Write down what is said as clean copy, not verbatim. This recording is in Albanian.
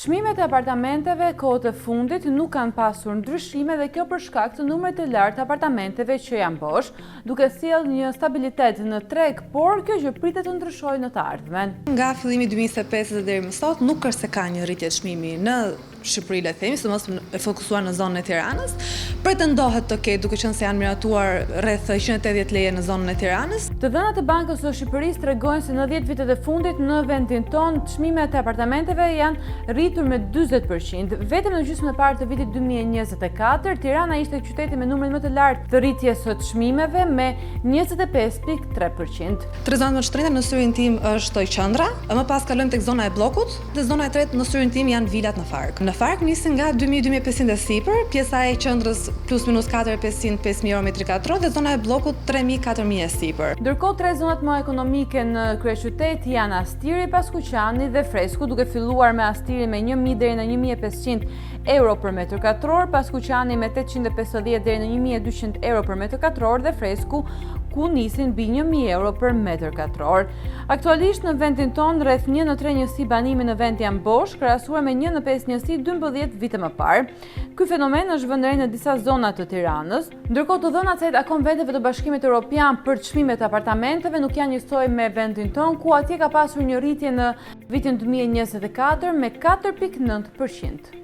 Çmimet e apartamenteve kohët e fundit nuk kanë pasur ndryshime dhe kjo për shkak të numrit të lartë të apartamenteve që janë bosh, duke sjellë një stabilitet në treg, por kjo gjë pritet të ndryshojë në të ardhmen. Nga fillimi 2025 deri më sot nuk është se ka një rritje çmimi në Shqipëri, le të themi, sidomos e fokusuar në zonën e Tiranës. Pretendohet të ketë, duke qenë se janë miratuar rreth 180 leje në zonën e Tiranës. Të dhënat e Bankës së Shqipërisë tregojnë se në 10 vitet e fundit në vendin tonë çmimet e apartamenteve janë rritur me 40%. Vetëm në gjysmën e parë të vitit 2024, Tirana ishte qyteti me numrin më të lartë të rritjes së çmimeve me 25.3%. Tre zonat më të shtrenjta në syrin tim është qendra, më pas kalojmë tek zona e bllokut dhe zona e tretë në syrin tim janë vilat në Fark. Në Fark nisin nga 2.000-2.500 e sipër, pjesa e qendrës plus minus 4.500-5.000 euro metri katror dhe zona e bllokut 3.000-4.000 e sipër. Ndërkohë tre zonat më ekonomike në kryeqytet janë Astiri, Paskuqani dhe Fresku, duke filluar me Astiri me 1.000 deri në 1.500 euro për metër katror, Paskuqani me 850 deri në 1.200 euro për metër katror dhe Fresku ku nisin mbi 1.000 euro për metër katror. Aktualisht në vendin tonë rreth 1 në 3 njësi banimi në vend janë bosh, krahasuar me 1 në 5 njësi 12 vite më parë. Ky fenomen është vëndërej në disa zona të Tiranës, ndërkohë të dhënat se akon vendeve të Bashkimit Evropian për çmimet e apartamenteve nuk janë njësoj me vendin tonë, ku atje ka pasur një rritje në vitin 2024 me 4.9%.